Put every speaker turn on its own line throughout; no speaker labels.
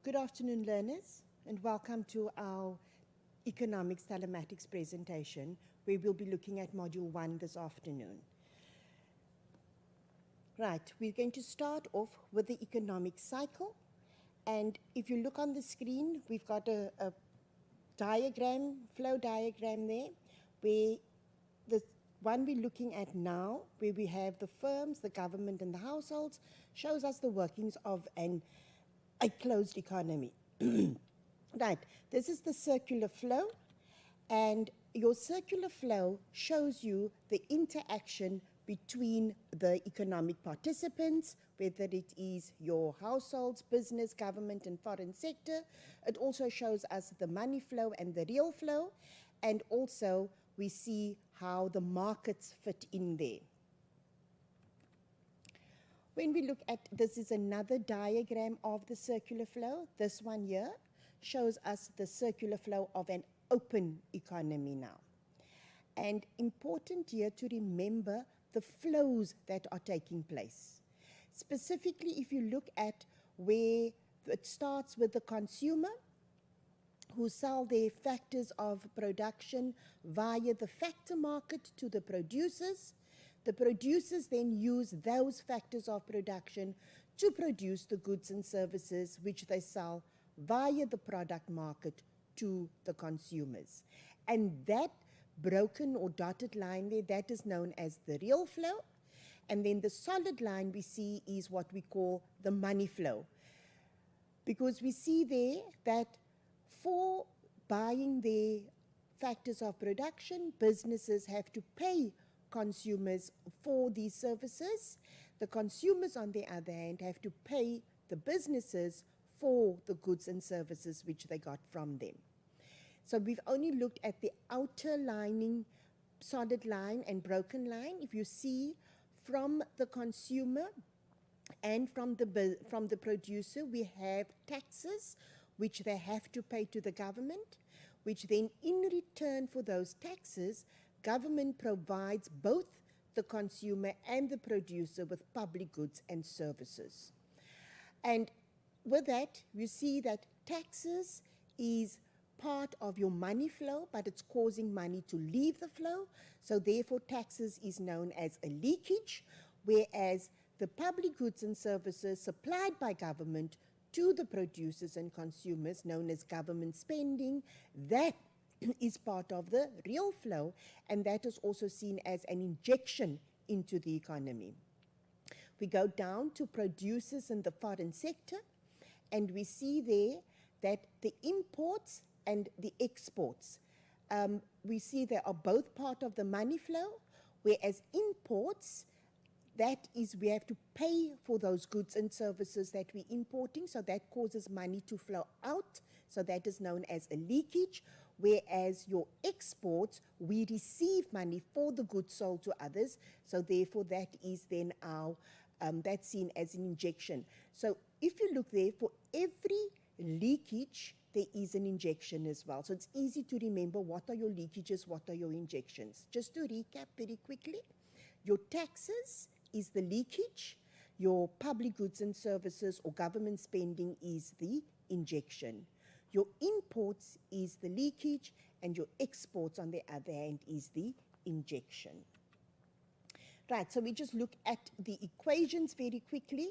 Good afternoon, learners, and welcome to our Economics Telematics presentation, where we'll be looking at Module 1 this afternoon. Right, we're going to start off with the economic cycle, and if you look on the screen, we've got a diagram, flow diagram there, where the one we're looking at now, where we have the firms, the government, and the households, shows us the workings of a closed economy. Right, this is the circular flow, and your circular flow shows you the interaction between the economic participants, whether it is your households, business, government, and foreign sector. It also shows us the money flow and the real flow, and also we see how the markets fit in there. When we look at, this is another diagram of the circular flow. This one here shows us the circular flow of an open economy now. And important here to remember the flows that are taking place. Specifically, if you look at where it starts with the consumer, who sell their factors of production via the factor market to the producers. The producers then use those factors of production to produce the goods and services which they sell via the product market to the consumers. And that broken or dotted line there, that is known as the real flow. And then the solid line we see is what we call the money flow. Because we see there that for buying their factors of production, businesses have to pay consumers for these services. The consumers, on the other hand, have to pay the businesses for the goods and services which they got from them. So we've only looked at the outer lining, solid line and broken line. If you see from the consumer and from the producer, we have taxes which they have to pay to the government, which then in return for those taxes, government provides both the consumer and the producer with public goods and services. And with that, you see that taxes is part of your money flow, but it's causing money to leave the flow. So therefore, taxes is known as a leakage, whereas the public goods and services supplied by government to the producers and consumers, known as government spending, that is part of the real flow, and that is also seen as an injection into the economy. We go down to producers in the foreign sector, and we see there that the imports and the exports, we see they are both part of the money flow, whereas imports, that is, we have to pay for those goods and services that we're importing, so that causes money to flow out, so that is known as a leakage, whereas your exports, we receive money for the goods sold to others, so therefore that is then our, that's seen as an injection. So if you look there, for every leakage, there is an injection as well. So it's easy to remember what are your leakages, what are your injections. Just to recap very quickly, your taxes is the leakage, your public goods and services or government spending is the injection. Your imports is the leakage, and your exports, on the other hand, is the injection. Right, so we just look at the equations very quickly.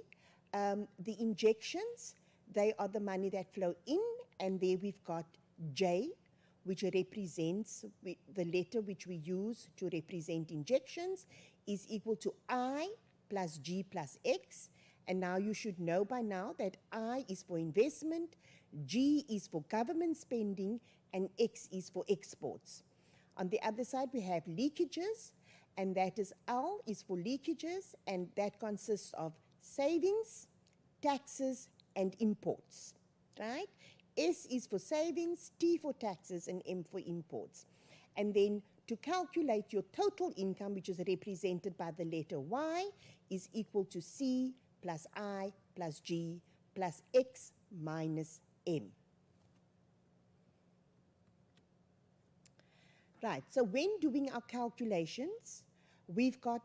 The injections, they are the money that flow in, and there we've got J, which represents the letter which we use to represent injections, is equal to I plus G plus X. And now you should know by now that I is for investment, G is for government spending, and X is for exports. On the other side, we have leakages, and that is L is for leakages, and that consists of savings, taxes, and imports, right? S is for savings, T for taxes, and M for imports. And then to calculate your total income, which is represented by the letter Y, is equal to C plus I plus G plus X minus M. Right, so when doing our calculations, we've got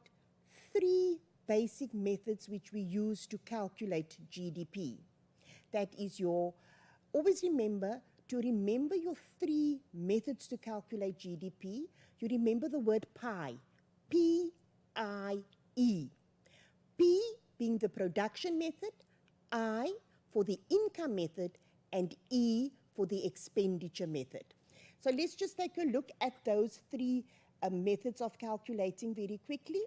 three basic methods which we use to calculate GDP. That is your always remember to remember your three methods to calculate GDP. You remember the word pie, P-I-E. P being the production method, I for the income method, and E for the expenditure method. So let's just take a look at those three methods of calculating very quickly.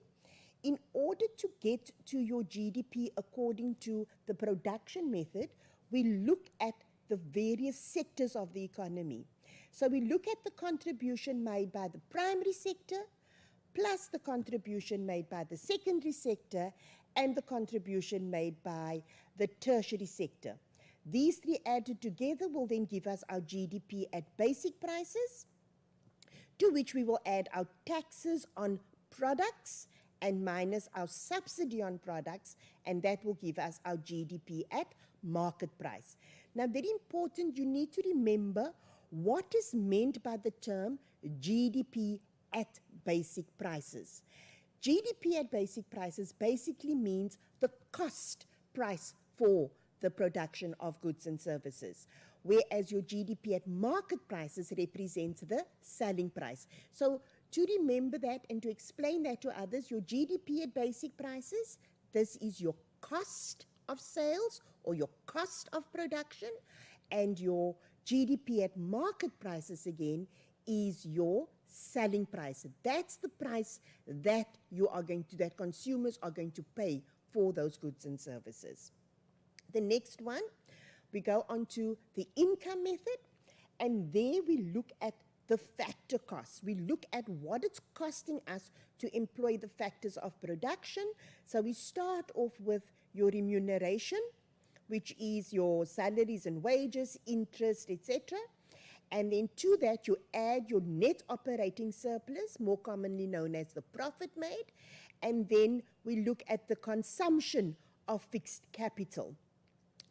In order to get to your GDP according to the production method, we look at the various sectors of the economy. So we look at the contribution made by the primary sector, plus the contribution made by the secondary sector, and the contribution made by the tertiary sector. These three added together will then give us our GDP at basic prices, to which we will add our taxes on products and minus our subsidy on products, and that will give us our GDP at market price. Now, very important, you need to remember what is meant by the term GDP at basic prices. GDP at basic prices basically means the cost price for the production of goods and services, whereas your GDP at market prices represents the selling price. So to remember that and to explain that to others, your GDP at basic prices, this is your cost of sales or your cost of production, and your GDP at market prices again is your selling price. That's the price that that consumers are going to pay for those goods and services. The next one, we go on to the income method, and there we look at the factor costs. We look at what it's costing us to employ the factors of production. So we start off with your remuneration, which is your salaries and wages, interest, etc. And then to that, you add your net operating surplus, more commonly known as the profit made. And then we look at the consumption of fixed capital.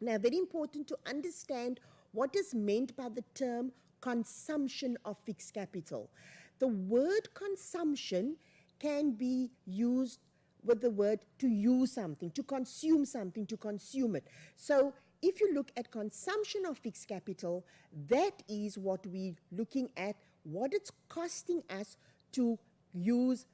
Now, very important to understand what is meant by the term consumption of fixed capital. The word consumption can be used with the word to use something, to consume something, to consume it. So if you look at consumption of fixed capital, that is what we're looking at, what it's costing us to use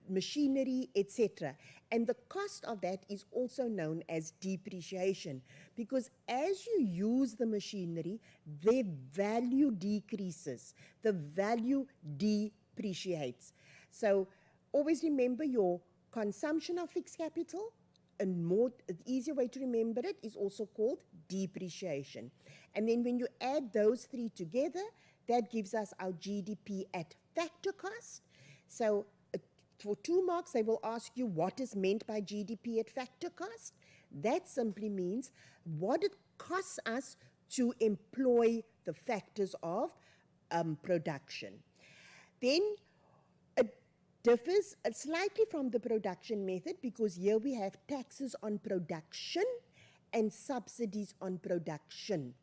machinery, etc. And the cost of that is also known as depreciation, because as you use the machinery, their value decreases, the value depreciates. So always remember your consumption of fixed capital, and an easier way to remember it is also called depreciation. And then when you add those three together, that gives us our GDP at factor cost. So for 2 marks, they will ask you what is meant by GDP at factor cost. That simply means what it costs us to employ the factors of production. Then it differs slightly from the production method, because here we have taxes on production and subsidies on production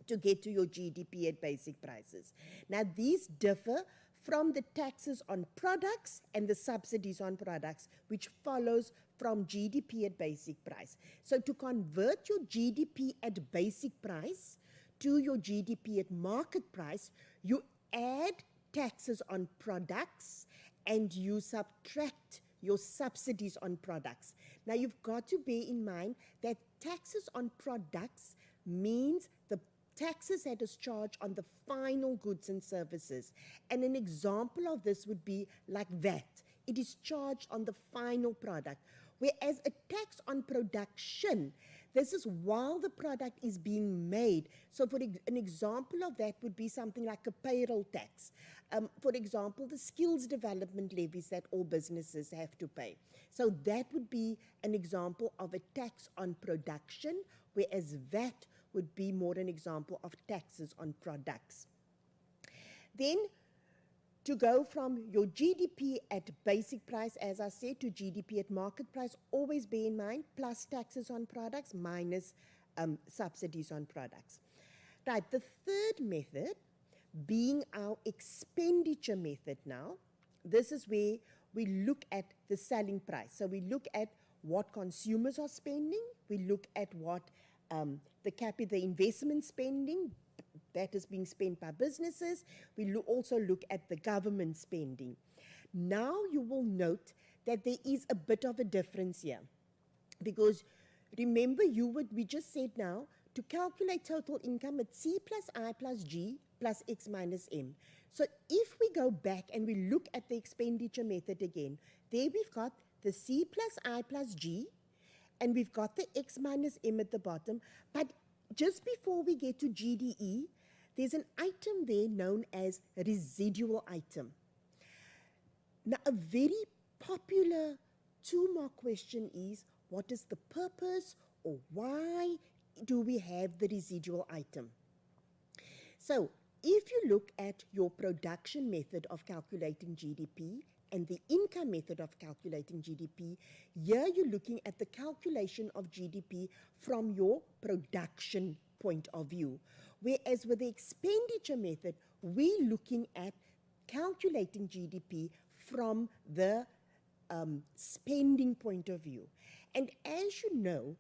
to get to your GDP at basic prices. Now, these differ from the taxes on products and the subsidies on products, which follows from GDP at basic price. So to convert your GDP at basic price to your GDP at market price, you add taxes on products and you subtract your subsidies on products. Now, you've got to bear in mind that taxes on products means the taxes that is charged on the final goods and services. And an example of this would be like VAT. It is charged on the final product. Whereas a tax on production, this is while the product is being made. So for an example of that would be something like a payroll tax. For example, the skills development levies that all businesses have to pay. So that would be an example of a tax on production, whereas VAT would be more an example of taxes on products. Then, to go from your GDP at basic price, as I said, to GDP at market price, always bear in mind plus taxes on products minus subsidies on products. Right, the third method being our expenditure method now, this is where we look at the selling price. So we look at what consumers are spending, we look at what the investment spending that is being spent by businesses. We also look at the government spending. Now you will note that there is a bit of a difference here, because remember we just said now, to calculate total income, it's C plus I plus G plus X minus M. So if we go back and we look at the expenditure method again, there we've got the C plus I plus G, and we've got the X minus M at the bottom. But just before we get to GDE, there's an item there known as residual item. Now, a very popular 2-mark question is, what is the purpose, or why do we have the residual item? So, if you look at your production method of calculating GDP and the income method of calculating GDP, here you're looking at the calculation of GDP from your production point of view. Whereas with the expenditure method, we're looking at calculating GDP from the spending point of view. And as you know,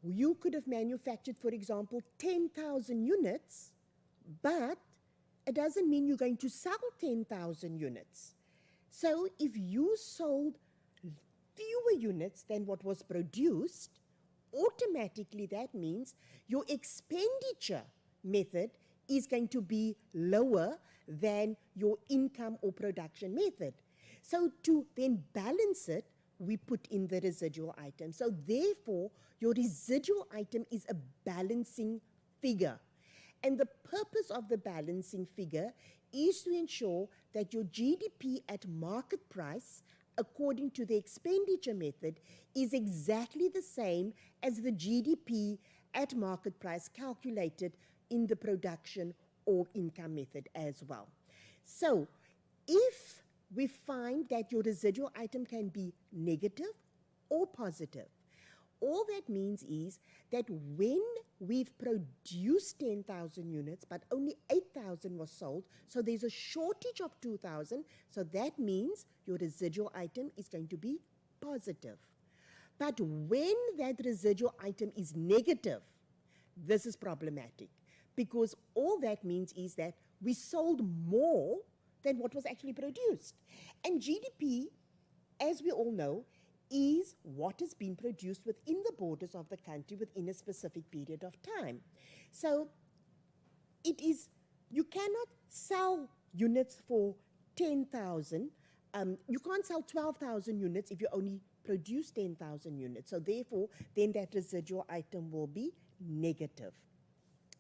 you could have manufactured, for example, 10,000 units, but it doesn't mean you're going to sell 10,000 units. So if you sold fewer units than what was produced, automatically that means your expenditure method is going to be lower than your income or production method. So to then balance it, we put in the residual item. So therefore, your residual item is a balancing figure. And the purpose of the balancing figure is to ensure that your GDP at market price, according to the expenditure method, is exactly the same as the GDP at market price calculated in the production or income method as well. So if we find that your residual item can be negative or positive, all that means is that when we've produced 10,000 units, but only 8,000 was sold, so there's a shortage of 2,000, so that means your residual item is going to be positive. But when that residual item is negative, this is problematic, because all that means is that we sold more than what was actually produced. And GDP, as we all know, is what has been produced within the borders of the country within a specific period of time. So it is, you cannot sell units for 10,000. You can't sell 12,000 units if you only produce 10,000 units. So therefore, then that residual item will be negative.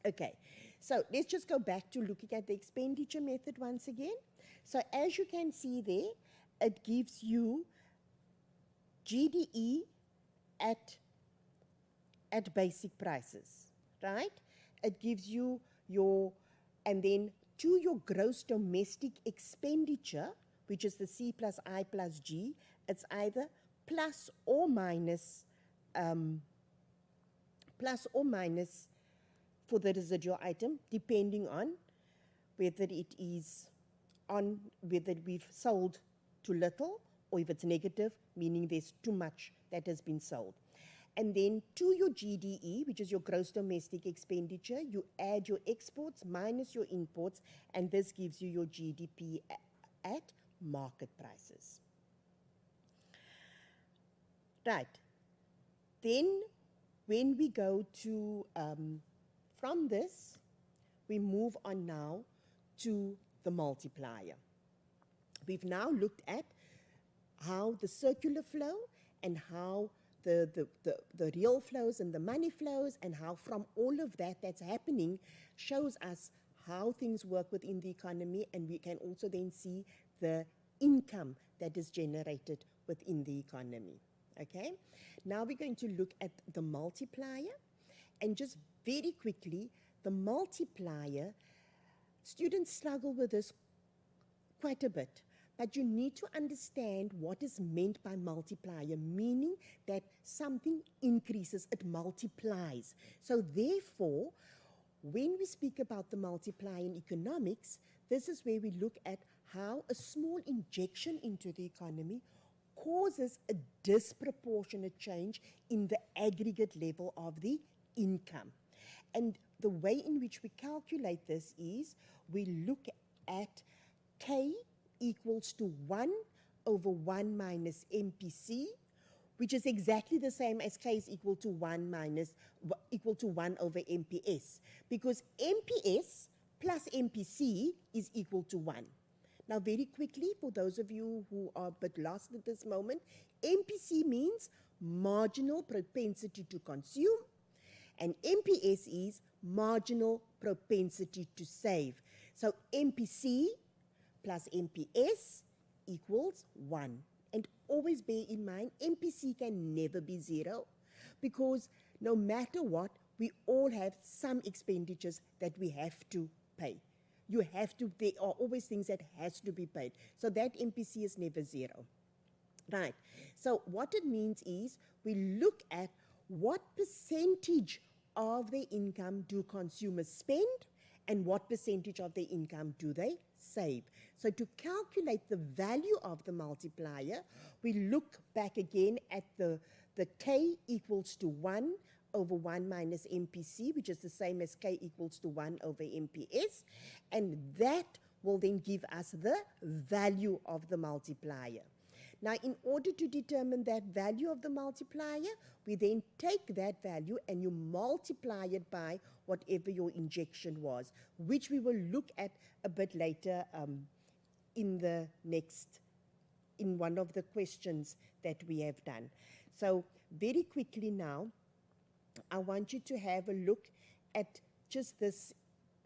Okay, so let's just go back to looking at the expenditure method once again. So as you can see there, it gives you GDE at basic prices, right? It gives you your, and then to your gross domestic expenditure, which is the C plus I plus G, it's either plus or minus for the residual item, depending on whether it is on whether we've sold too little, or if it's negative, meaning there's too much that has been sold. And then to your GDE, which is your gross domestic expenditure, you add your exports minus your imports, and this gives you your GDP at market prices. Right. Then when we go to, from this, we move on now to the multiplier. We've now looked at how the circular flow and how the real flows and the money flows, and how from all of that that's happening shows us how things work within the economy, and we can also then see the income that is generated within the economy. Okay, now we're going to look at the multiplier, and just very quickly, the multiplier, students struggle with this quite a bit. But you need to understand what is meant by multiplier, meaning that something increases, it multiplies. So therefore, when we speak about the multiplier in economics, this is where we look at how a small injection into the economy causes a disproportionate change in the aggregate level of the income. And the way in which we calculate this is we look at K equals to 1 over 1 minus MPC, which is exactly the same as K is equal to 1 over MPS, because MPS plus MPC is equal to 1. Now, very quickly, for those of you who are a bit lost at this moment, MPC means marginal propensity to consume, and MPS is marginal propensity to save. So MPC plus MPS equals 1. And always bear in mind, MPC can never be 0, because no matter what, we all have some expenditures that we have to pay. There are always things that has to be paid. So that MPC is never 0. Right. So what it means is we look at what percentage of their income do consumers spend and what percentage of their income do they save. So to calculate the value of the multiplier, we look back again at the K equals to 1 over 1 minus MPC, which is the same as K equals to 1 over MPS, and that will then give us the value of the multiplier. Now, in order to determine that value of the multiplier, we then take that value and you multiply it by whatever your injection was, which we will look at a bit later in one of the questions that we have done. So very quickly now, I want you to have a look at just this.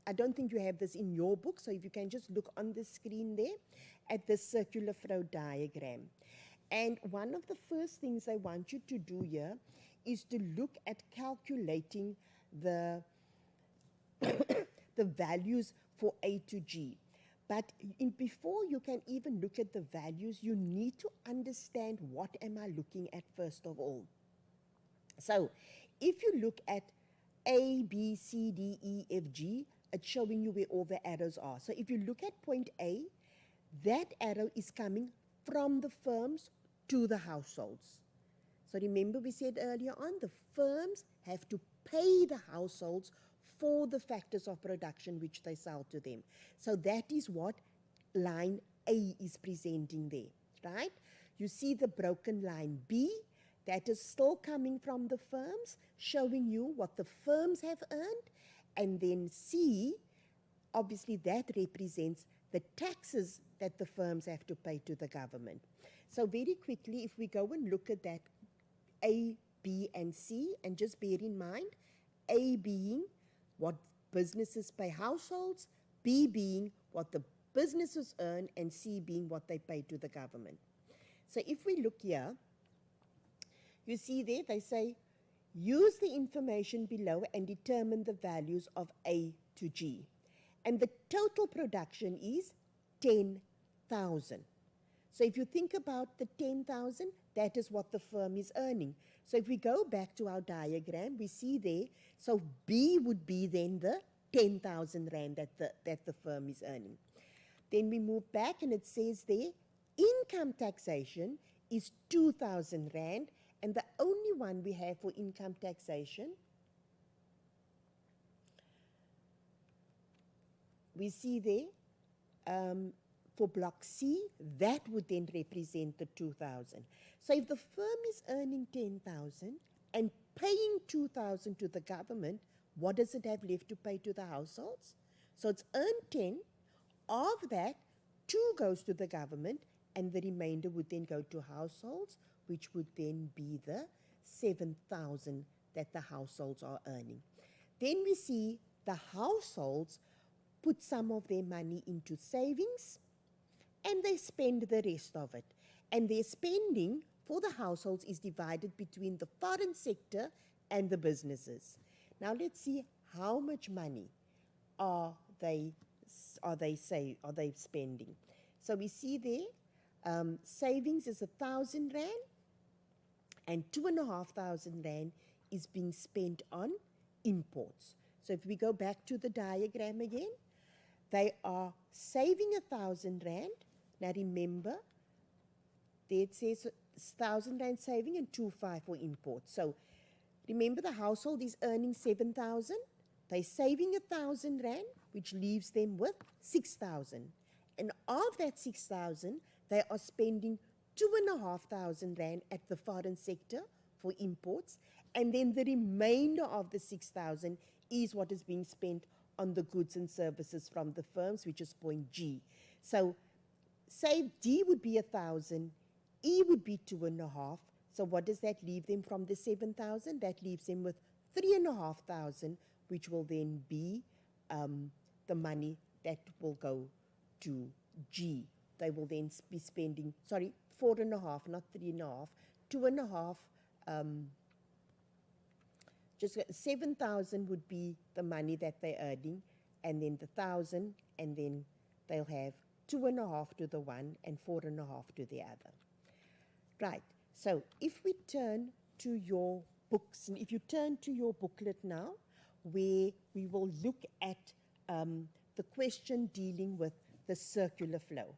I don't think you have this in your book, so if you can just look on the screen there at the circular flow diagram. And one of the first things I want you to do here is to look at calculating the, the values for A to G. But before you can even look at the values, you need to understand what am I looking at first of all. So if you look at A, B, C, D, E, F, G, it's showing you where all the arrows are. So if you look at point A, that arrow is coming from the firms to the households. So remember we said earlier on, the firms have to pay the households for the factors of production which they sell to them. So that is what line A is presenting there, right? You see the broken line B, that is still coming from the firms, showing you what the firms have earned, and then C, obviously that represents the taxes that the firms have to pay to the government. So very quickly, if we go and look at that A, B, and C, and just bear in mind, A being what businesses pay households, B being what the businesses earn, and C being what they pay to the government. So if we look here, you see there, they say, use the information below and determine the values of A to G. And the total production is 10,000. So if you think about the 10,000, that is what the firm is earning. So if we go back to our diagram, we see there, so B would be then the 10,000 rand that the firm is earning. Then we move back and it says there, income taxation is 2,000 rand, and the only one we have for income taxation, we see there, for block C, that would then represent the 2,000. So if the firm is earning 10,000 and paying 2,000 to the government, what does it have left to pay to the households? So it's earned 10. Of that, 2 goes to the government, and the remainder would then go to households, which would then be the 7,000 that the households are earning. Then we see the households put some of their money into savings, and they spend the rest of it. And their spending for the households is divided between the foreign sector and the businesses. Now let's see how much money are they spending. So we see there, savings is 1,000 rand, and 2,500 rand is being spent on imports. So if we go back to the diagram again, they are saving 1,000 rand. Now remember, there it says 1,000 rand saving and 2,500 for imports. So Remember, the household is earning 7,000. They're saving 1,000 rand, which leaves them with 6,000. And of that 6,000, they are spending 2,500 rand at the foreign sector for imports. And then the remainder of the 6,000 is what is being spent on the goods and services from the firms, which is point G. So say D would be 1,000, E would be 2.5. So what does that leave them from the 7,000? That leaves them with 3,500, which will then be the money that will go to G. They will then be spending, 4.5, not 3.5, 2.5, just 7,000 would be the money that they're earning, and then the 1,000, and then they'll have 2.5 to the one and 4.5 to the other. Right, so if we turn to your books, and if you turn to your booklet now, where we will look at the question dealing with the circular flow,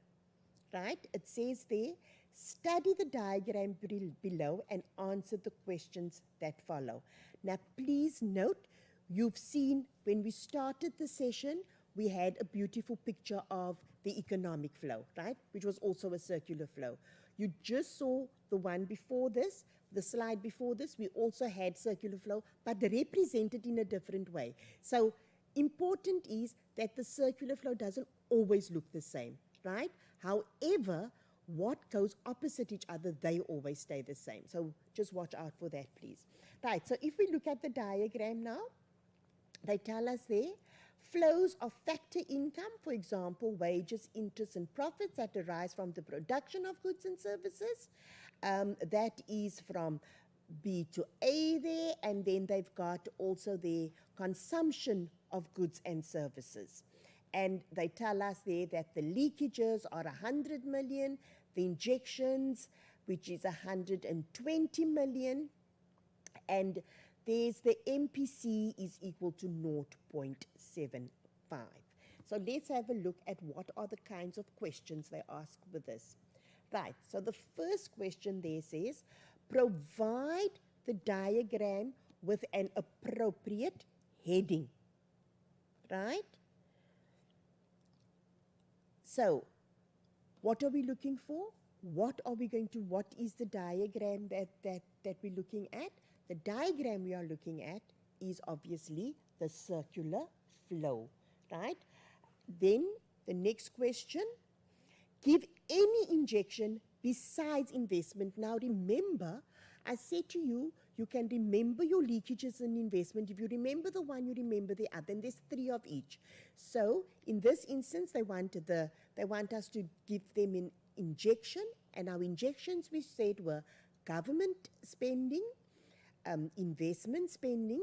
right? It says there, study the diagram below and answer the questions that follow. Now, please note, you've seen when we started the session, we had a beautiful picture of the economic flow, right? Which was also a circular flow. You just saw the one before this, the slide before this, we also had circular flow, but represented in a different way. So important is that the circular flow doesn't always look the same, right? However, what goes opposite each other, they always stay the same. So just watch out for that, please. Right, so if we look at the diagram now, they tell us there, flows of factor income, for example, wages, interest, and profits that arise from the production of goods and services. That is from B to A there, and then they've got also the consumption of goods and services. And they tell us there that the leakages are 100 million, the injections, which is 120 million, and there's the MPC is equal to 0.75. So let's have a look at what are the kinds of questions they ask with this. Right, so the first question there says, provide the diagram with an appropriate heading, right? So what are we looking for? What is the diagram that we're looking at? The diagram we are looking at is obviously the circular flow, right? Then the next question, give any injection besides investment. Now remember, I said to you, you can remember your leakages and investment. If you remember the one, you remember the other, and there's 3 of each. So in this instance, they want us to give them an injection, and our injections we said were government spending, investment spending,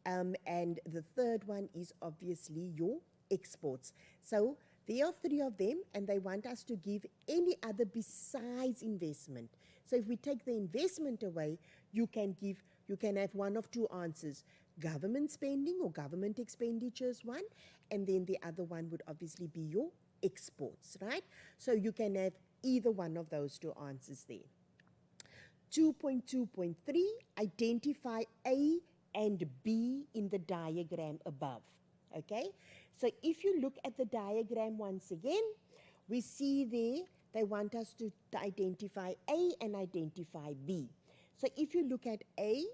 and the third one is obviously your exports. So there are 3 of them, and they want us to give any other besides investment. So if we take the investment away, you can have one of 2 answers: government spending or government expenditures one, and then the other one would obviously be your exports, right? So you can have either one of those 2 answers there. 2.2.3, identify A and B in the diagram above, okay? So if you look at the diagram once again, we see there, they want us to identify A and identify B. So if you look at A,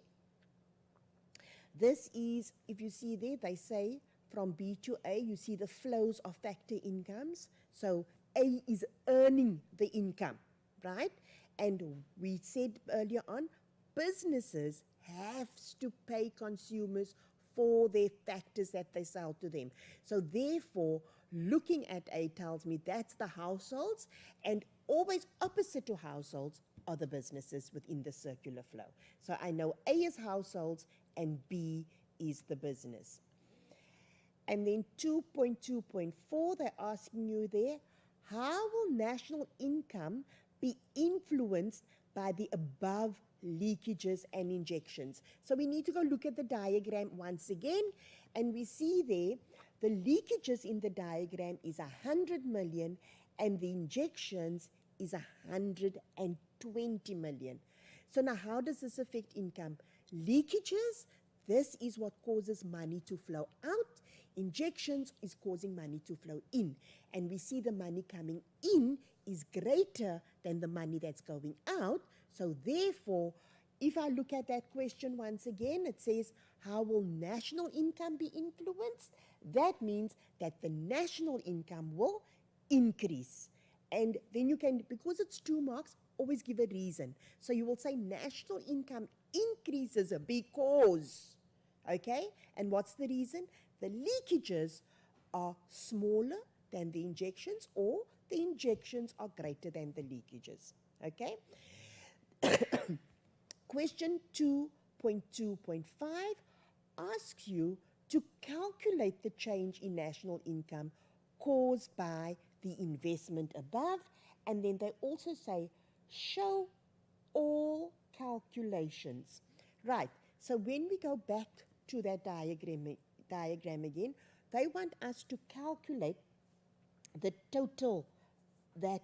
this is, if you see there, they say from B to A, you see the flows of factor incomes. So A is earning the income, right? And we said earlier on, businesses have to pay consumers for their factors that they sell to them. So therefore, looking at A tells me that's the households, and always opposite to households are the businesses within the circular flow. So I know A is households and B is the business. And then 2.2.4, they're asking you there, how will national income be influenced by the above leakages and injections? So we need to go look at the diagram once again, and we see there the leakages in the diagram is 100 million and the injections is 120 million. So now how does this affect income? Leakages, this is what causes money to flow out. Injections is causing money to flow in. And we see the money coming in is greater than the money that's going out. So therefore, if I look at that question once again, it says, how will national income be influenced? That means that the national income will increase. And then you can, because it's 2 marks, always give a reason. So you will say national income increases because, okay? And what's the reason? The leakages are smaller than the injections, or the injections are greater than the leakages, okay? Question 2.2.5 asks you to calculate the change in national income caused by the investment above, and then they also say show all calculations. Right, so when we go back to that diagram again, they want us to calculate the total that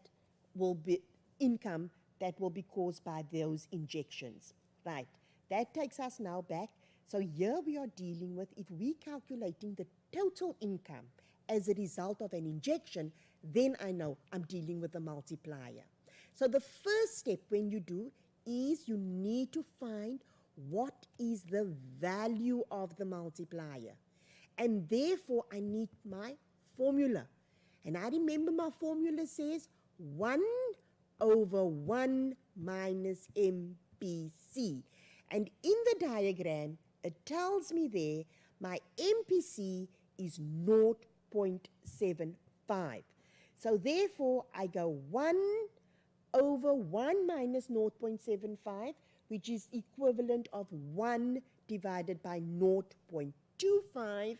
will be income that will be caused by those injections. Right, that takes us now back. So here we are dealing with, if we're calculating the total income as a result of an injection, then I know I'm dealing with a multiplier. So the first step when you do is you need to find what is the value of the multiplier. And therefore, I need my formula. And I remember my formula says 1 over 1 minus MPC. And in the diagram, it tells me there my MPC is 0.75. So therefore, I go 1 over 1 minus 0.75, which is equivalent of 1 divided by 0.25,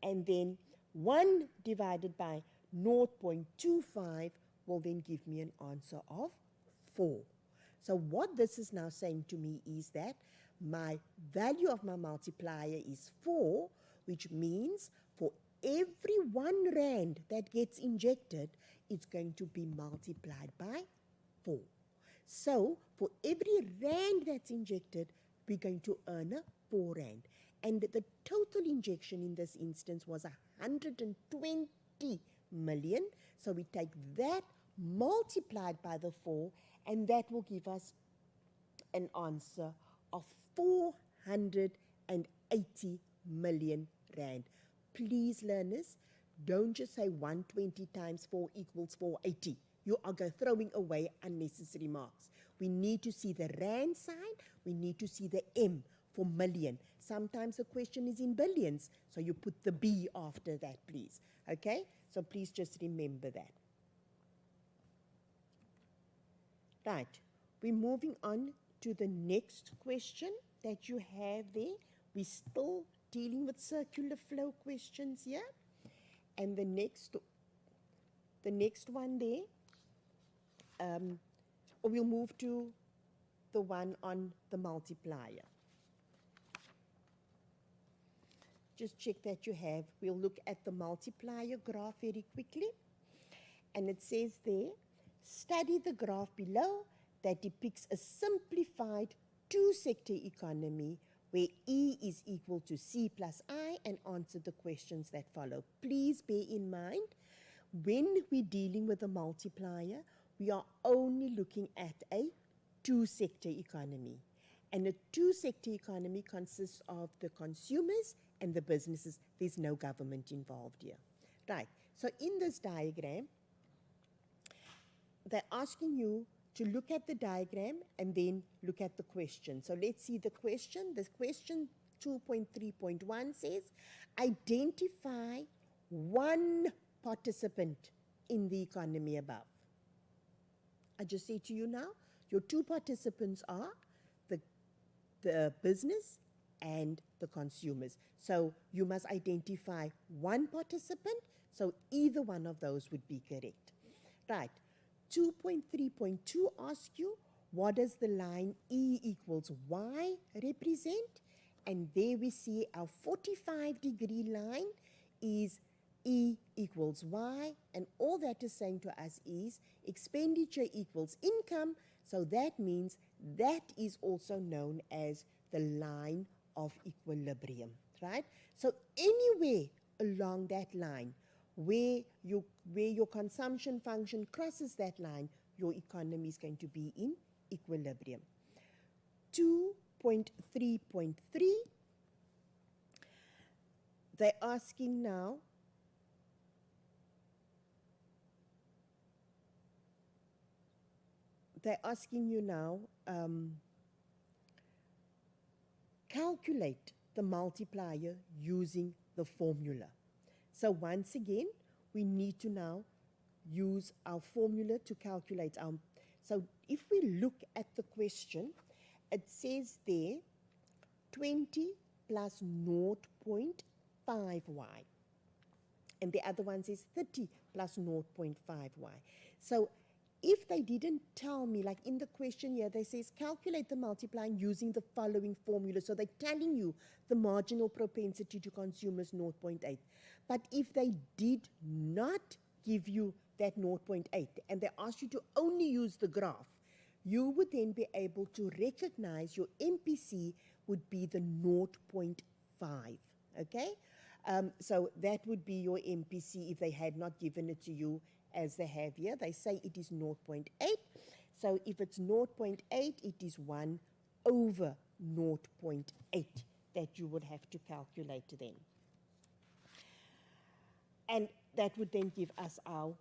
and then 1 divided by 0.25 will then give me an answer of 4. So what this is now saying to me is that my value of my multiplier is 4, which means for every 1 rand that gets injected, it's going to be multiplied by 4. So for every rand that's injected, we're going to earn a 4 rand. And the total injection in this instance was 120 million. So we take that multiplied by the 4, and that will give us an answer of 480 million rand. Please, learners, don't just say 120 times 4 equals 480. You are throwing away unnecessary marks. We need to see the rand sign. We need to see the M for million. Sometimes the question is in billions, so you put the B after that, please. Okay? So please just remember that. Right. We're moving on to the next question that you have there. We're still dealing with circular flow questions here. And the next one there, or we'll move to the one on the multiplier. Just check that you have. We'll look at the multiplier graph very quickly. And it says there, study the graph below that depicts a simplified 2-sector economy where E is equal to C plus I, and answer the questions that follow. Please bear in mind, when we're dealing with a multiplier, we are only looking at a 2-sector economy. And a 2-sector economy consists of the consumers and the businesses. There's no government involved here. Right, so in this diagram, they're asking you to look at the diagram and then look at the question. So let's see the question. The question 2.3.1 says, identify one participant in the economy above. I just say to you now, your 2 participants are the business and the consumers. So you must identify one participant, so either one of those would be correct. Right, 2.3.2 asks you, what does the line E equals Y represent? And there we see our 45-degree line is E equals Y, and all that is saying to us is expenditure equals income, so that means that is also known as the line of equilibrium, right? So anywhere along that line where your consumption function crosses that line, your economy is going to be in equilibrium. 2.3.3, they're asking now, calculate the multiplier using the formula. So once again, we need to now use our formula to calculate our. So if we look at the question, it says there 20 plus 0.5y. And the other one says 30 plus 0.5y. So if they didn't tell me, like in the question here, they says calculate the multiplying using the following formula. So they're telling you the marginal propensity to consume is 0.8. But if they did not give you that 0.8 and they asked you to only use the graph, you would then be able to recognize your MPC would be the 0.5, okay? So that would be your MPC if they had not given it to you as they have here. They say it is 0.8. So if it's 0.8, it is 1 over 0.8 that you would have to calculate then. And that would then give us our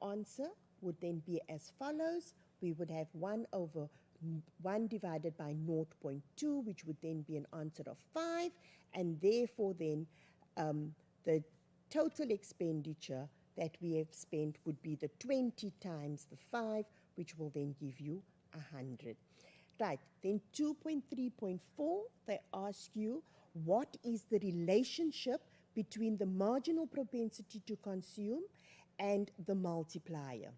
answer would then be as follows. We would have 1 over 1 divided by 0.2, which would then be an answer of 5. And therefore then the total expenditure that we have spent would be the 20 times the 5, which will then give you 100. Right, then 2.3.4, they ask you, what is the relationship between the marginal propensity to consume and the multiplier?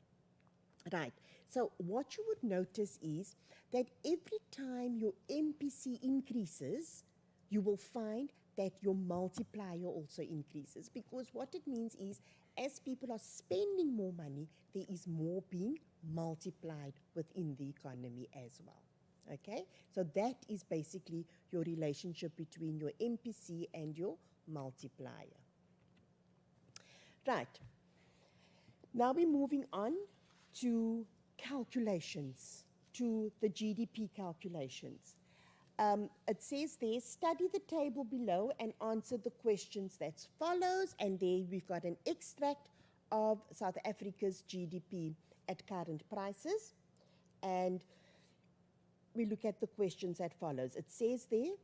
Right, so what you would notice is that every time your MPC increases, you will find that your multiplier also increases, because what it means is as people are spending more money, there is more being multiplied within the economy as well. Okay, so that is basically your relationship between your MPC and your multiplier. Right, now we're moving on to calculations, to the GDP calculations. It says there, study the table below and answer the questions that follows. And there we've got an extract of South Africa's GDP at current prices. And we look at the questions that follows. It says there,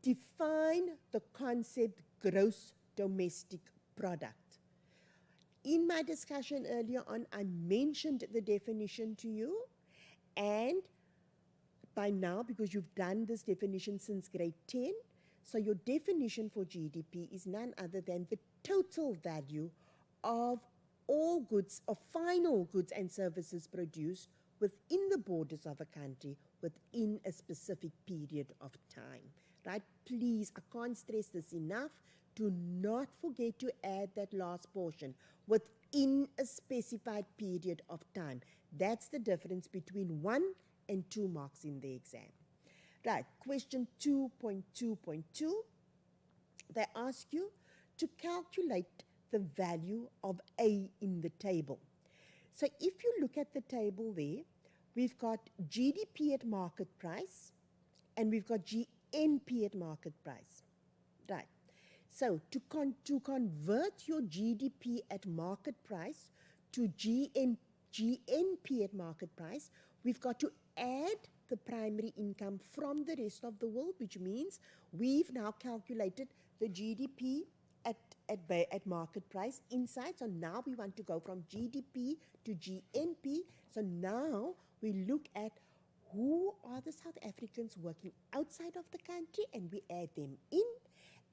define the concept gross domestic product. In my discussion earlier on, I mentioned the definition to you, and by now, because you've done this definition since grade 10, so your definition for GDP is none other than the total value of all goods, of final goods and services produced within the borders of a country within a specific period of time, right? Please, I can't stress this enough. Do not forget to add that last portion, within a specified period of time. That's the difference between 1 and 2 marks in the exam. Right, question 2.2.2, they ask you to calculate the value of A in the table. So if you look at the table there, we've got GDP at market price and we've got GNP at market price. Right. So to convert your GDP at market price to GNP at market price, we've got to add the primary income from the rest of the world, which means we've now calculated the GDP at market price inside. So now we want to go from GDP to GNP. So now we look at who are the South Africans working outside of the country and we add them in.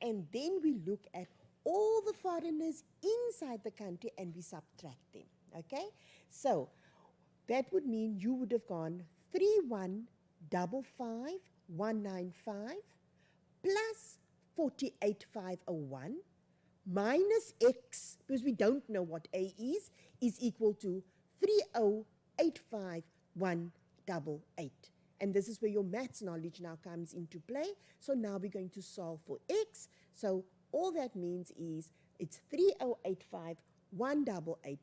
And then we look at all the foreigners inside the country and we subtract them, okay? So that would mean you would have gone 3155,195 plus 48,501 minus X, because we don't know what A is equal to 30,851 188. And this is where your maths knowledge now comes into play. So now we're going to solve for x. So all that means is it's 3085, 188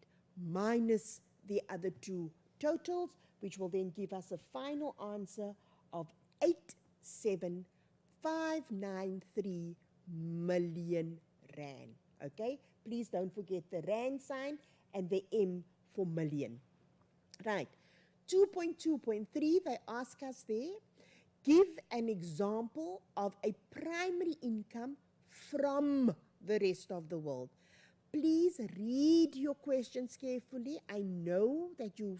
minus the other two totals, which will then give us a final answer of 87593 million rand. Okay, please don't forget the rand sign and the M for million. Right, 2.2.3, they ask us there, give an example of a primary income from the rest of the world. Please read your questions carefully. I know that you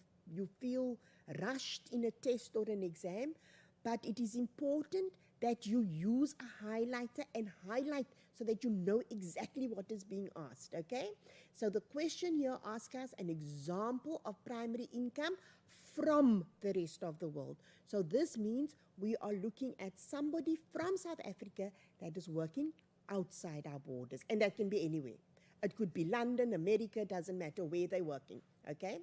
feel rushed in a test or an exam, but it is important that you use a highlighter and highlight so that you know exactly what is being asked, okay? So the question here asks us an example of primary income from the rest of the world. So this means we are looking at somebody from South Africa that is working outside our borders, and that can be anywhere. It could be London, America, doesn't matter where they're working, okay?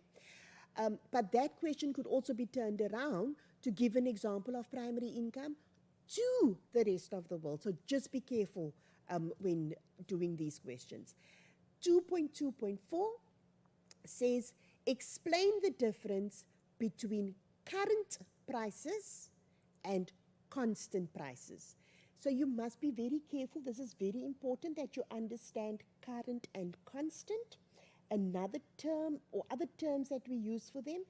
But that question could also be turned around to give an example of primary income to the rest of the world. So just be careful when doing these questions. 2.2.4 says, explain the difference between current prices and constant prices. So you must be very careful. This is very important that you understand current and constant. Another term or other terms that we use for them,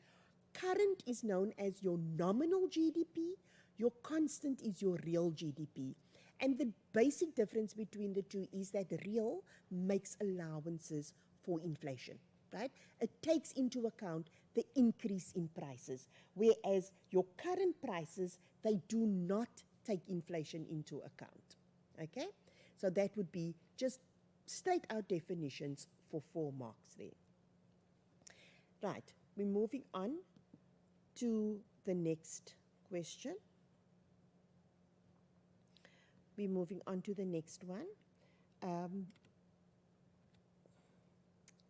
current is known as your nominal GDP, your constant is your real GDP. And the basic difference between the two is that real makes allowances for inflation, right? It takes into account the increase in prices, whereas your current prices, they do not take inflation into account, okay? So that would be just straight out definitions for 4 marks there. Right, we're moving on to the next question. We're moving on to the next one.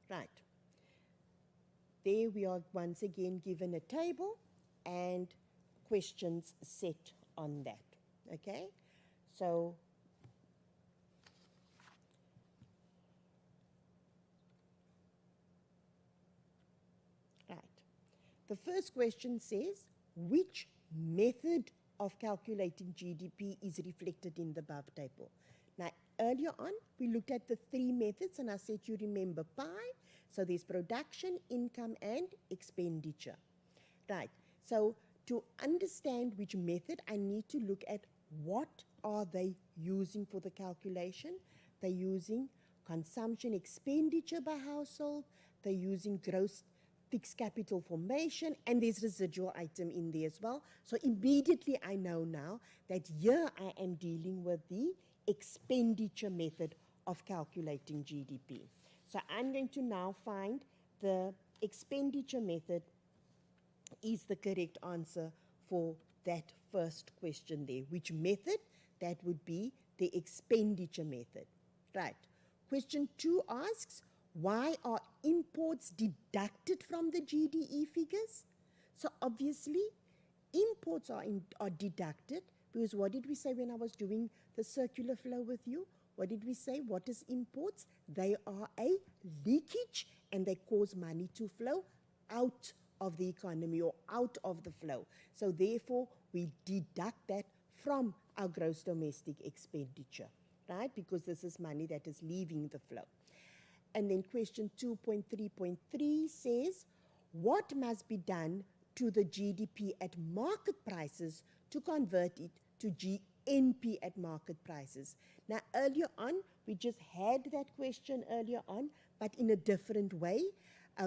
Right. There we are once again given a table and questions set on that. Okay? So right. The first question says, which method of calculating GDP is reflected in the above table? Now, earlier on, we looked at the 3 methods, and I said you remember pi. So there's production, income, and expenditure. Right. So to understand which method, I need to look at what are they using for the calculation. They're using consumption expenditure by household. They're using gross fixed capital formation, and there's residual item in there as well. So immediately I know now that here I am dealing with the expenditure method of calculating GDP. So I'm going to now find the expenditure method is the correct answer for that first question there. Which method? That would be the expenditure method. Right. Question 2 asks, why are imports deducted from the GDE figures? So obviously, imports are deducted because what did we say when I was doing the circular flow with you? What did we say? What is imports? They are a leakage and they cause money to flow out of the economy or out of the flow. So therefore, we deduct that from our gross domestic expenditure, right? Because this is money that is leaving the flow. And then question 2.3.3 says, what must be done to the GDP at market prices to convert it to GNP at market prices? Now, earlier on, we just had that question earlier on, but in a different way.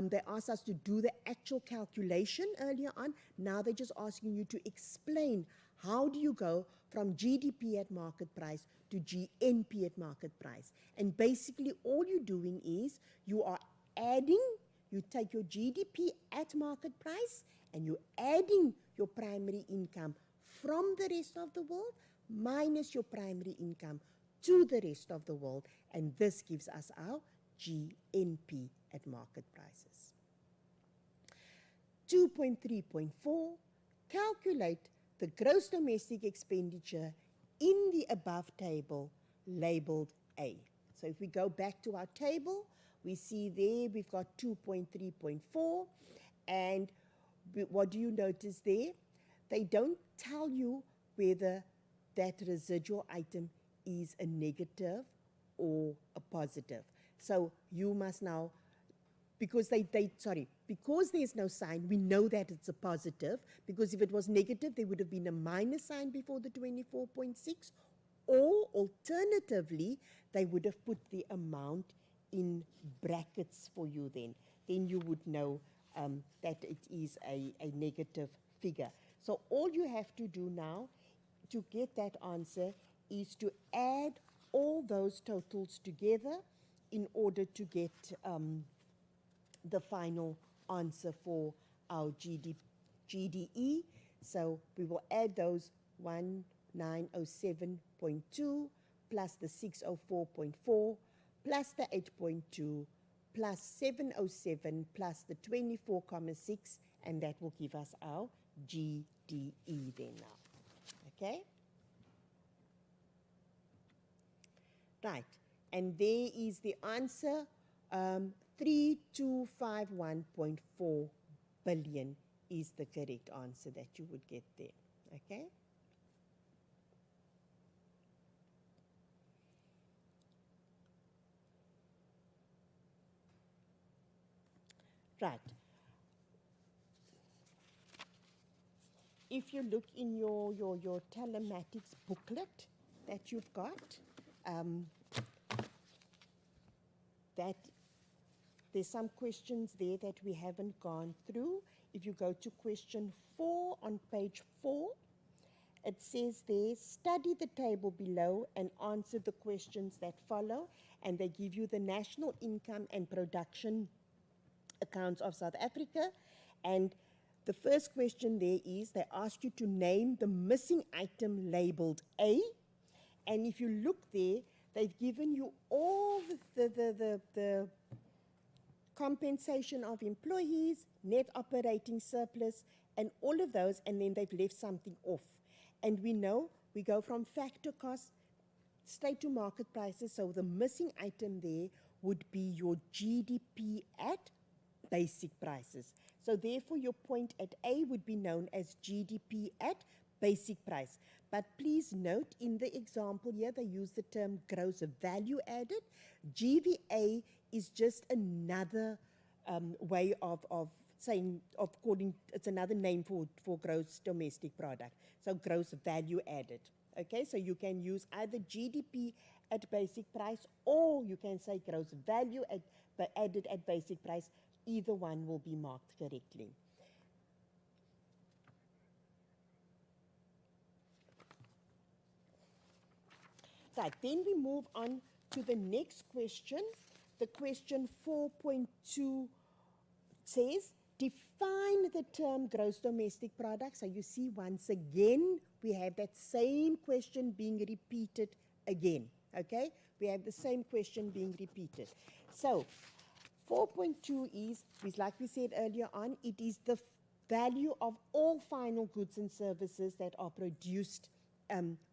They asked us to do the actual calculation earlier on. Now they're just asking you to explain how do you go from GDP at market price to GNP at market price. And basically all you're doing is you are adding, you take your GDP at market price and you're adding your primary income from the rest of the world minus your primary income to the rest of the world. And this gives us our GNP at market prices. 2.3.4, calculate the gross domestic expenditure in the above table labeled A. So if we go back to our table, we see there we've got 2.3.4, and what do you notice there? They don't tell you whether that residual item is a negative or a positive. So you must now, because because there's no sign, we know that it's a positive, because if it was negative, there would have been a minus sign before the 24.6, or alternatively, they would have put the amount in brackets for you then. Then you would know that it is a negative figure. So all you have to do now to get that answer is to add all those totals together in order to get the final answer for our GDE. So we will add those 1907.2 plus the 604.4 plus the 8.2 plus 707 plus the 24.6, and that will give us our GDE then now. Okay? Right, and there is the answer, 3251.4 billion is the correct answer that you would get there. Okay? Right. If you look in your telematics booklet that you've got, that there's some questions there that we haven't gone through. If you go to question 4 on page 4, it says there, study the table below and answer the questions that follow, and they give you the national income and production accounts of South Africa. And the first question there is, they ask you to name the missing item labeled A. And if you look there, they've given you all the compensation of employees, net operating surplus, and all of those, and then they've left something off. And we know we go from factor cost straight to market prices, so the missing item there would be your GDP at basic prices. So therefore your point at A would be known as GDP at basic price. But please note, in the example here, they use the term gross value added. GVA is just another way of saying, it's another name for gross domestic product. So gross value added. Okay, so you can use either GDP at basic price, or you can say gross value added at basic price. Either one will be marked correctly. Right, then we move on to the next question. The question 4.2 says, define the term gross domestic product. So you see, once again, we have that same question being repeated again. Okay, we have the same question being repeated. So 4.2 is, like we said earlier on, it is the value of all final goods and services that are produced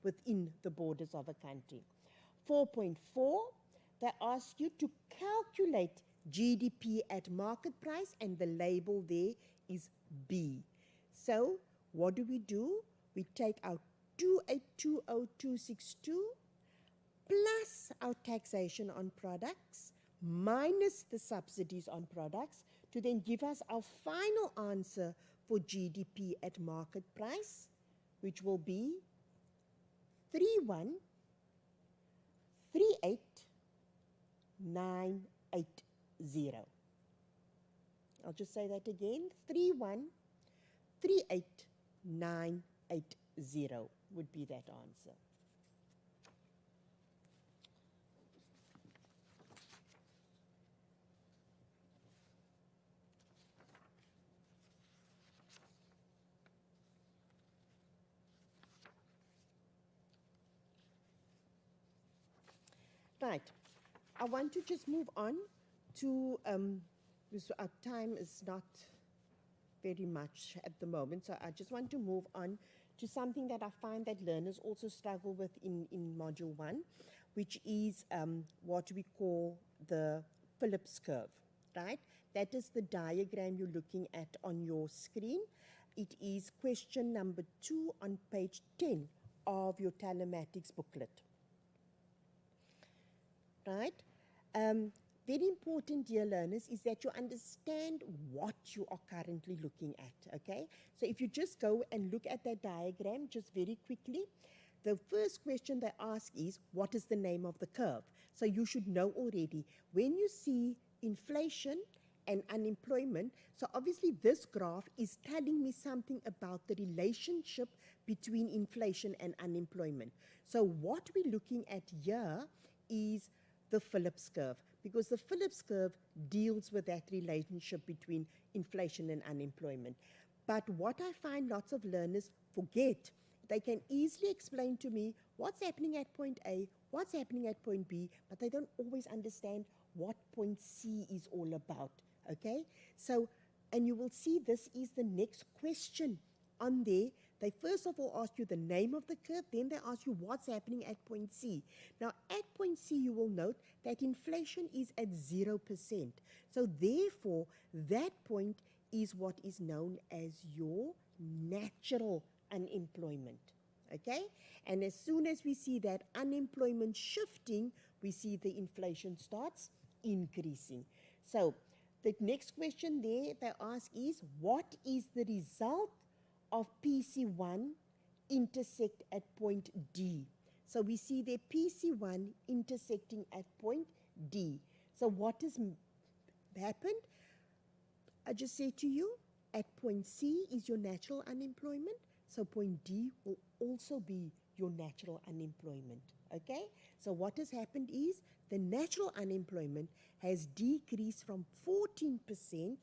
within the borders of a country. 4.4, they ask you to calculate GDP at market price, and the label there is B. So what do? We take our 2820,262 plus our taxation on products minus the subsidies on products to then give us our final answer for GDP at market price, which will be 31,38980. I'll just say that again, 31,38980 would be that answer. Right, I want to just move on to, our time is not very much at the moment. So I just want to move on to something that I find that learners also struggle with in Module 1, which is what we call the Phillips curve, right? That is the diagram you're looking at on your screen. It is question number 2 on page 10 of your telematics booklet, right? Very important, dear learners, is that you understand what you are currently looking at, okay? So if you just go and look at that diagram just very quickly, the first question they ask is, what is the name of the curve? So you should know already. When you see inflation and unemployment, so obviously this graph is telling me something about the relationship between inflation and unemployment. So what we're looking at here is the Phillips curve, because the Phillips curve deals with that relationship between inflation and unemployment. But what I find lots of learners forget, they can easily explain to me what's happening at point A, what's happening at point B, but they don't always understand what point C is all about, okay? So, and you will see this is the next question on there. They first of all ask you the name of the curve, then they ask you what's happening at point C. Now, at point C, you will note that inflation is at 0%. So therefore, that point is what is known as your natural unemployment, okay? And as soon as we see that unemployment shifting, we see the inflation starts increasing. So the next question there they ask is, what is the result of PC1 intersect at point D? So we see there PC1 intersecting at point D. So what has happened? I just say to you, at point C is your natural unemployment, so point D will also be your natural unemployment, okay? So what has happened is the natural unemployment has decreased from 14%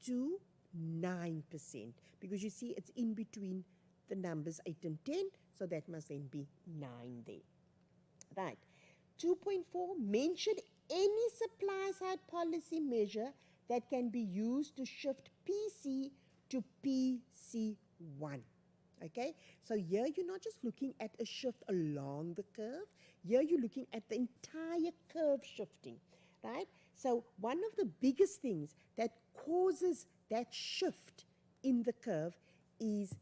to 9%, because you see it's in between the numbers 8 and 10, so that must then be 9 there. Right. 2.4, mention any supply side policy measure that can be used to shift PC to PC1. Okay, so here you're not just looking at a shift along the curve, here you're looking at the entire curve shifting, right? So one of the biggest things that causes that shift in the curve is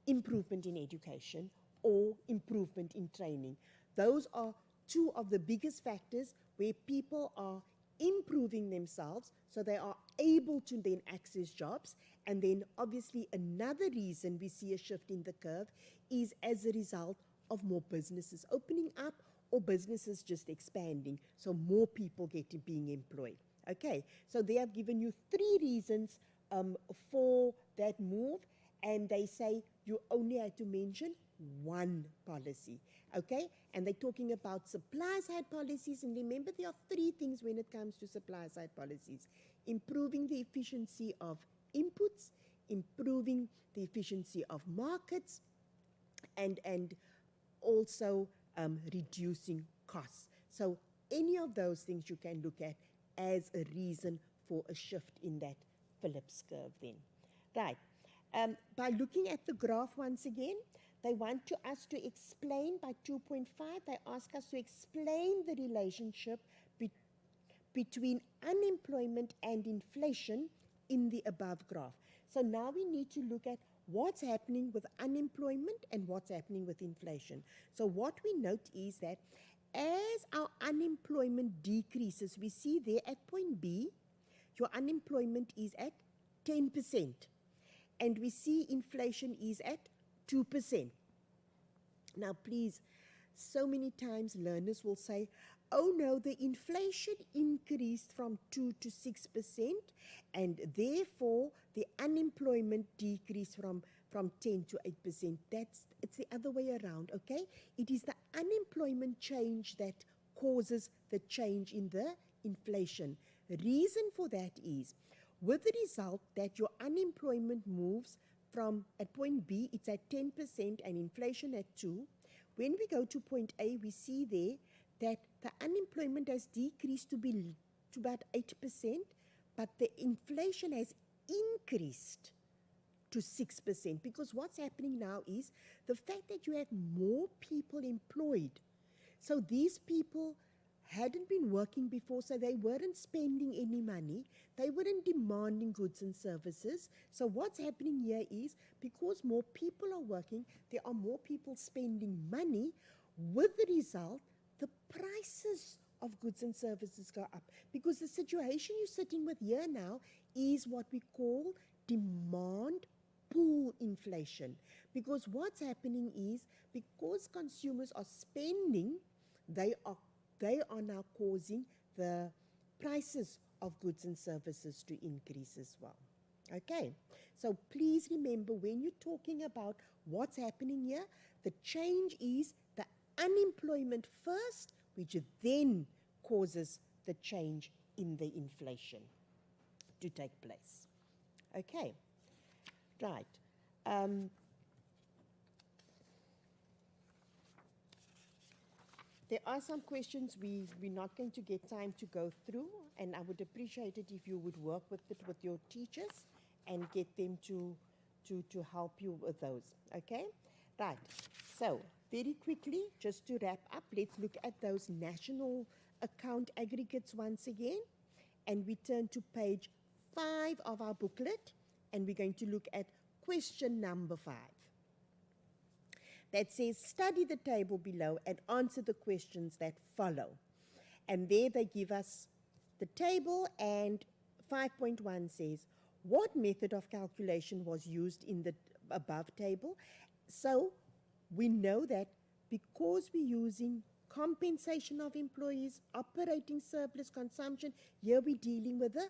improvement in education or improvement in training. Those are two of the biggest factors where people are improving themselves so they are able to then access jobs. And then obviously another reason we see a shift in the curve is as a result of more businesses opening up or businesses just expanding, so more people being employed. Okay, so they have given you 3 reasons for that move, and they say you only have to mention one policy, okay? And they're talking about supply side policies, and remember there are 3 things when it comes to supply side policies: improving the efficiency of inputs, improving the efficiency of markets, and also reducing costs. So any of those things you can look at as a reason for a shift in that Phillips curve then. Right. By looking at the graph once again, they want us to explain by 2.5, they ask us to explain the relationship between unemployment and inflation in the above graph. So now we need to look at what's happening with unemployment and what's happening with inflation. So what we note is that as our unemployment decreases, we see there at point B, your unemployment is at 10%. And we see inflation is at 2%. Now, please, so many times learners will say, oh no, the inflation increased from 2 to 6%, and therefore the unemployment decreased from 10 to 8%. It's the other way around, okay? It is the unemployment change that causes the change in the inflation. Reason for that is, with the result that your unemployment moves from, at point B, it's at 10% and inflation at 2. When we go to point A, we see there that the unemployment has decreased to about 8%, but the inflation has increased to 6%, because what's happening now is the fact that you have more people employed. So these people hadn't been working before, so they weren't spending any money. They weren't demanding goods and services. So what's happening here is, because more people are working, there are more people spending money. With the result, the prices of goods and services go up. Because the situation you're sitting with here now is what we call demand pool inflation. Because what's happening is, because consumers are spending, they are now causing the prices of goods and services to increase as well. Okay, so please remember, when you're talking about what's happening here, the change is the unemployment first, which then causes the change in the inflation to take place. Okay, right. There are some questions we're not going to get time to go through, and I would appreciate it if you would work with it with your teachers and get them to help you with those, okay? Right, so very quickly, just to wrap up, let's look at those national account aggregates once again, and we turn to page 5 of our booklet, and we're going to look at question number 5. That says, study the table below and answer the questions that follow. And there they give us the table, and 5.1 says, what method of calculation was used in the above table? So we know that because we're using compensation of employees, operating surplus, consumption, here we're dealing with the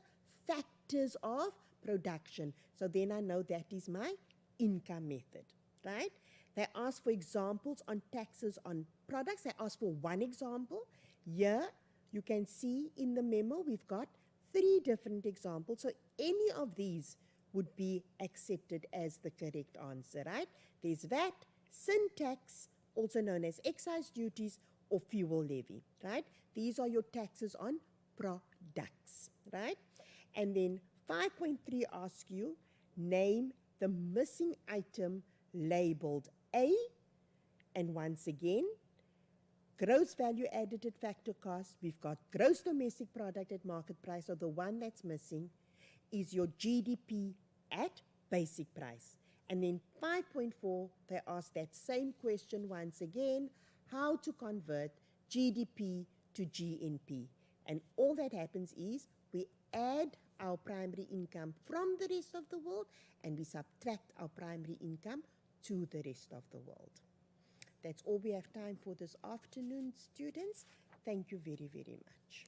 factors of production. So then I know that is my income method, right? They ask for examples on taxes on products. They ask for one example. Here, you can see in the memo, we've got 3 different examples. So any of these would be accepted as the correct answer, right? There's VAT, sin tax, also known as excise duties, or fuel levy, right? These are your taxes on products, right? And then 5.3 asks you, name the missing item labeled A, and once again, gross value added at factor cost, we've got gross domestic product at market price, or the one that's missing is your GDP at basic price. And then 5.4, they ask that same question once again, how to convert GDP to GNP. And all that happens is we add our primary income from the rest of the world, and we subtract our primary income to the rest of the world. That's all we have time for this afternoon, students. Thank you very, very much.